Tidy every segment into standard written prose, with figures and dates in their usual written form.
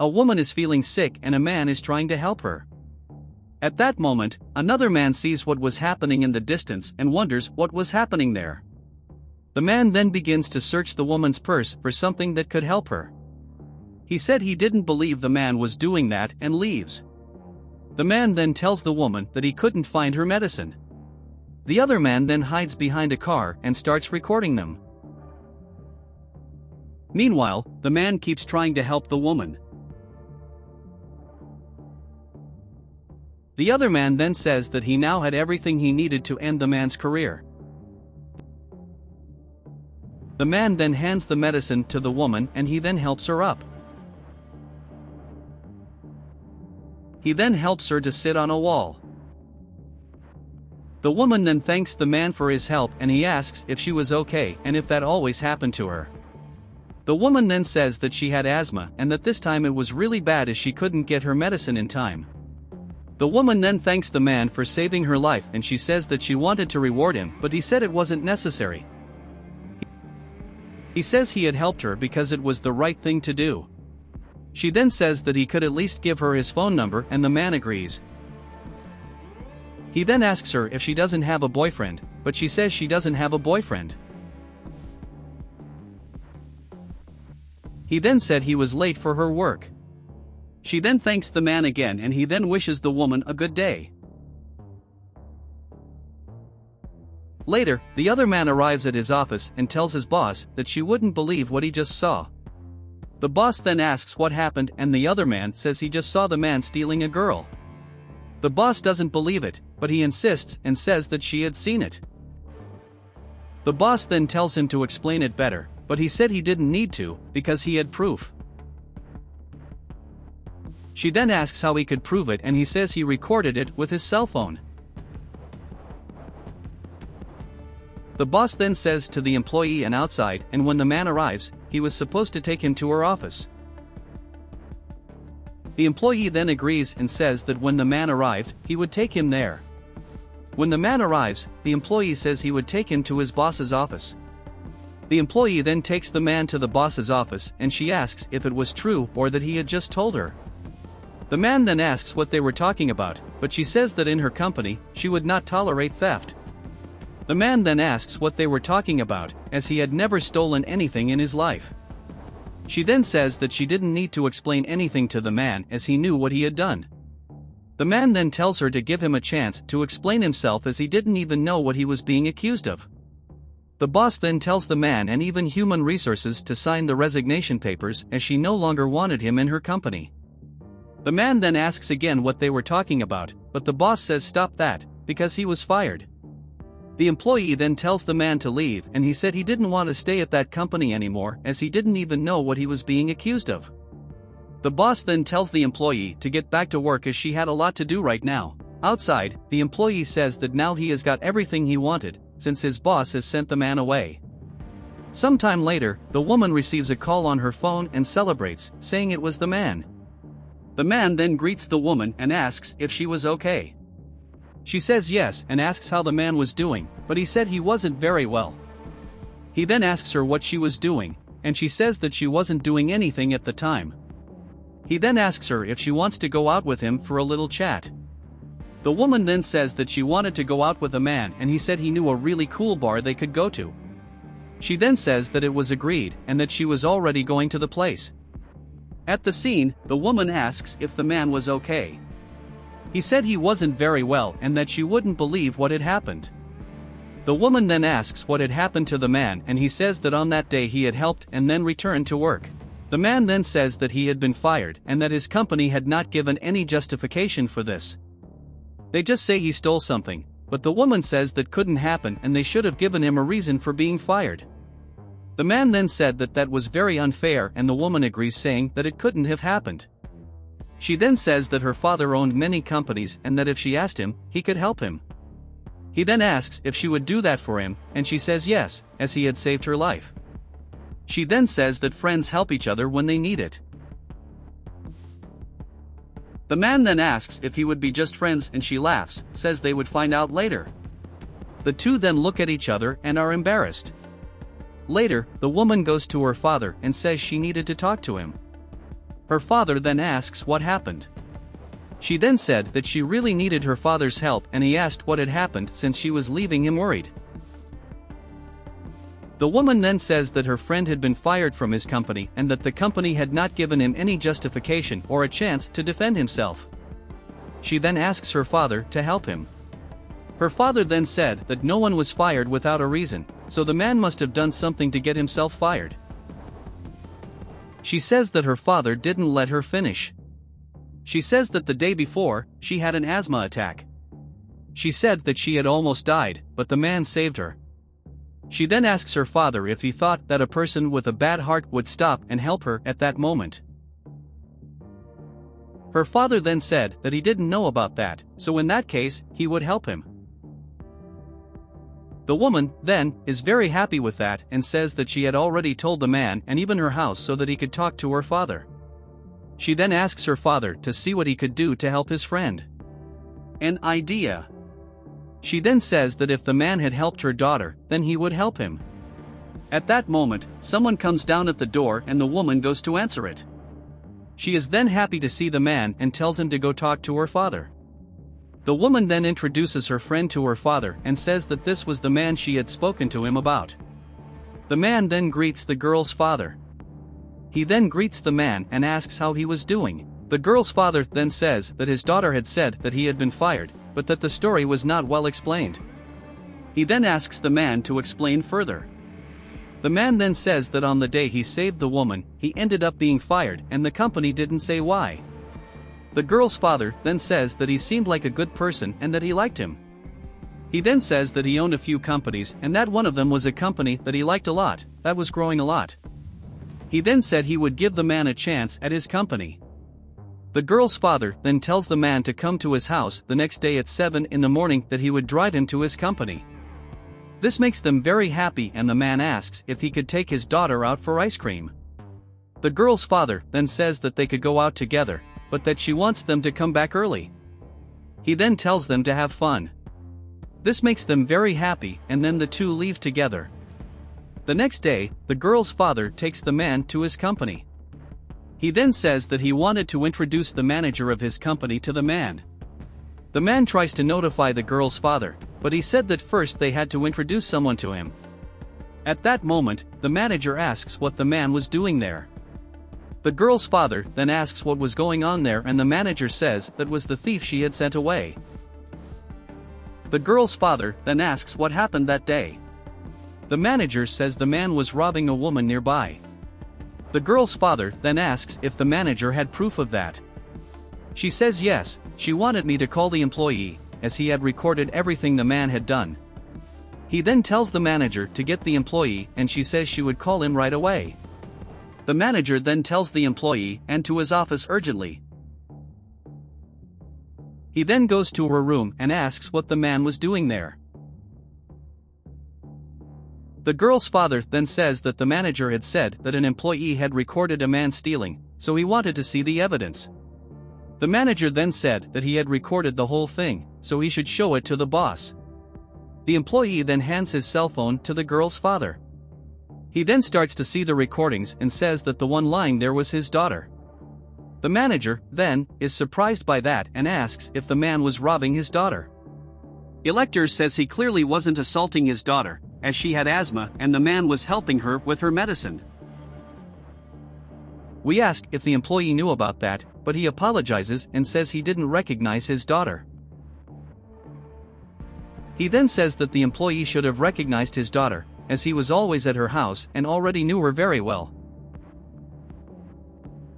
A woman is feeling sick and a man is trying to help her. At that moment, another man sees what was happening in the distance and wonders what was happening there. The man then begins to search the woman's purse for something that could help her. He said he didn't believe the man was doing that and leaves. The man then tells the woman that he couldn't find her medicine. The other man then hides behind a car and starts recording them. Meanwhile, the man keeps trying to help the woman. The other man then says that he now had everything he needed to end the man's career. The man then hands the medicine to the woman and he then helps her up. He then helps her to sit on a wall. The woman then thanks the man for his help and he asks if she was okay and if that always happened to her. The woman then says that she had asthma and that this time it was really bad as she couldn't get her medicine in time. The woman then thanks the man for saving her life and she says that she wanted to reward him but he said it wasn't necessary. He says he had helped her because it was the right thing to do. She then says that he could at least give her his phone number and the man agrees. He then asks her if she doesn't have a boyfriend, but she says she doesn't have a boyfriend. He then said he was late for her work. She then thanks the man again and he then wishes the woman a good day. Later, the other man arrives at his office and tells his boss that she wouldn't believe what he just saw. The boss then asks what happened and the other man says he just saw the man stealing a girl. The boss doesn't believe it, but he insists and says that she had seen it. The boss then tells him to explain it better, but he said he didn't need to because he had proof. She then asks how he could prove it and he says he recorded it with his cell phone. The boss then says to the employee and outside and when the man arrives, he was supposed to take him to her office. The employee then agrees and says that when the man arrived, he would take him there. When the man arrives, the employee says he would take him to his boss's office. The employee then takes the man to the boss's office and she asks if it was true or that he had just told her. The man then asks what they were talking about, but she says that in her company, she would not tolerate theft. The man then asks what they were talking about, as he had never stolen anything in his life. She then says that she didn't need to explain anything to the man as he knew what he had done. The man then tells her to give him a chance to explain himself as he didn't even know what he was being accused of. The boss then tells the man and even human resources to sign the resignation papers as she no longer wanted him in her company. The man then asks again what they were talking about, but the boss says stop that, because he was fired. The employee then tells the man to leave and he said he didn't want to stay at that company anymore as he didn't even know what he was being accused of. The boss then tells the employee to get back to work as she had a lot to do right now. Outside, the employee says that now he has got everything he wanted, since his boss has sent the man away. Sometime later, the woman receives a call on her phone and celebrates, saying it was the man. The man then greets the woman and asks if she was okay. She says yes and asks how the man was doing, but he said he wasn't very well. He then asks her what she was doing, and she says that she wasn't doing anything at the time. He then asks her if she wants to go out with him for a little chat. The woman then says that she wanted to go out with a man and he said he knew a really cool bar they could go to. She then says that it was agreed and that she was already going to the place. At the scene, the woman asks if the man was okay. He said he wasn't very well and that she wouldn't believe what had happened. The woman then asks what had happened to the man and he says that on that day he had helped and then returned to work. The man then says that he had been fired and that his company had not given any justification for this. They just say he stole something, but the woman says that couldn't happen and they should have given him a reason for being fired. The man then said that that was very unfair and the woman agrees saying that it couldn't have happened. She then says that her father owned many companies and that if she asked him, he could help him. He then asks if she would do that for him and she says yes, as he had saved her life. She then says that friends help each other when they need it. The man then asks if he would be just friends and she laughs, says they would find out later. The two then look at each other and are embarrassed. Later, the woman goes to her father and says she needed to talk to him. Her father then asks what happened. She then said that she really needed her father's help and he asked what had happened since she was leaving him worried. The woman then says that her friend had been fired from his company and that the company had not given him any justification or a chance to defend himself. She then asks her father to help him. Her father then said that no one was fired without a reason, so the man must have done something to get himself fired. She says that her father didn't let her finish. She says that the day before, she had an asthma attack. She said that she had almost died, but the man saved her. She then asks her father if he thought that a person with a bad heart would stop and help her at that moment. Her father then said that he didn't know about that, so in that case, he would help him. The woman, then, is very happy with that and says that she had already told the man and even her house so that he could talk to her father. She then asks her father to see what he could do to help his friend. An idea. She then says that if the man had helped her daughter, then he would help him. At that moment, someone comes down at the door and the woman goes to answer it. She is then happy to see the man and tells him to go talk to her father. The woman then introduces her friend to her father and says that this was the man she had spoken to him about. The man then greets the girl's father. He then greets the man and asks how he was doing. The girl's father then says that his daughter had said that he had been fired, but that the story was not well explained. He then asks the man to explain further. The man then says that on the day he saved the woman, he ended up being fired and the company didn't say why. The girl's father then says that he seemed like a good person and that he liked him. He then says that he owned a few companies and that one of them was a company that he liked a lot, that was growing a lot. He then said he would give the man a chance at his company. The girl's father then tells the man to come to his house the next day at 7 in the morning that he would drive him to his company. This makes them very happy and the man asks if he could take his daughter out for ice cream. The girl's father then says that they could go out together, but that she wants them to come back early. He then tells them to have fun. This makes them very happy and then the two leave together. The next day, the girl's father takes the man to his company. He then says that he wanted to introduce the manager of his company to the man. The man tries to notify the girl's father, but he said that first they had to introduce someone to him. At that moment, the manager asks what the man was doing there. The girl's father then asks what was going on there and the manager says that was the thief she had sent away. The girl's father then asks what happened that day. The manager says the man was robbing a woman nearby. The girl's father then asks if the manager had proof of that. She says yes, she wanted me to call the employee, as he had recorded everything the man had done. He then tells the manager to get the employee and she says she would call him right away. The manager then tells the employee and to his office urgently. He then goes to her room and asks what the man was doing there. The girl's father then says that the manager had said that an employee had recorded a man stealing, so he wanted to see the evidence. The manager then said that he had recorded the whole thing, so he should show it to the boss. The employee then hands his cell phone to the girl's father. He then starts to see the recordings and says that the one lying there was his daughter. The manager, then, is surprised by that and asks if the man was robbing his daughter. Elector says he clearly wasn't assaulting his daughter, as she had asthma and the man was helping her with her medicine. We ask if the employee knew about that, but he apologizes and says he didn't recognize his daughter. He then says that the employee should have recognized his daughter, as he was always at her house and already knew her very well.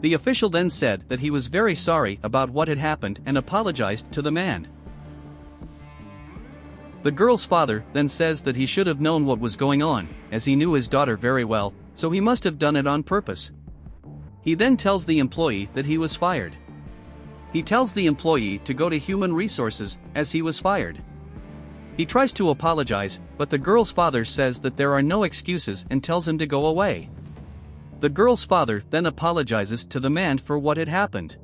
The official then said that he was very sorry about what had happened and apologized to the man. The girl's father then says that he should have known what was going on, as he knew his daughter very well, so he must have done it on purpose. He then tells the employee that he was fired. He tells the employee to go to human resources, as he was fired. He tries to apologize, but the girl's father says that there are no excuses and tells him to go away. The girl's father then apologizes to the man for what had happened.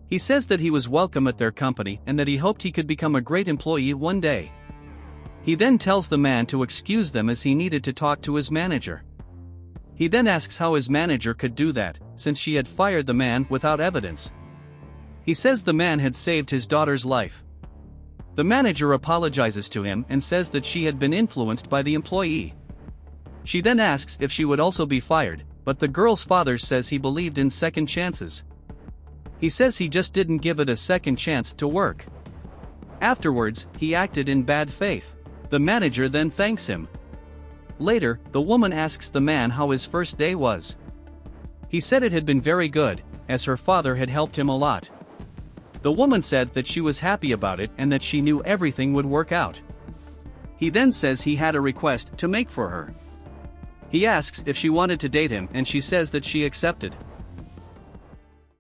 He says that he was welcome at their company and that he hoped he could become a great employee one day. He then tells the man to excuse them as he needed to talk to his manager. He then asks how his manager could do that, since she had fired the man without evidence. He says the man had saved his daughter's life. The manager apologizes to him and says that she had been influenced by the employee. She then asks if she would also be fired, but the girl's father says he believed in second chances. He says he just didn't give it a second chance to work. Afterwards, he acted in bad faith. The manager then thanks him. Later, the woman asks the man how his first day was. He said it had been very good, as her father had helped him a lot. The woman said that she was happy about it and that she knew everything would work out. He then says he had a request to make for her. He asks if she wanted to date him and she says that she accepted.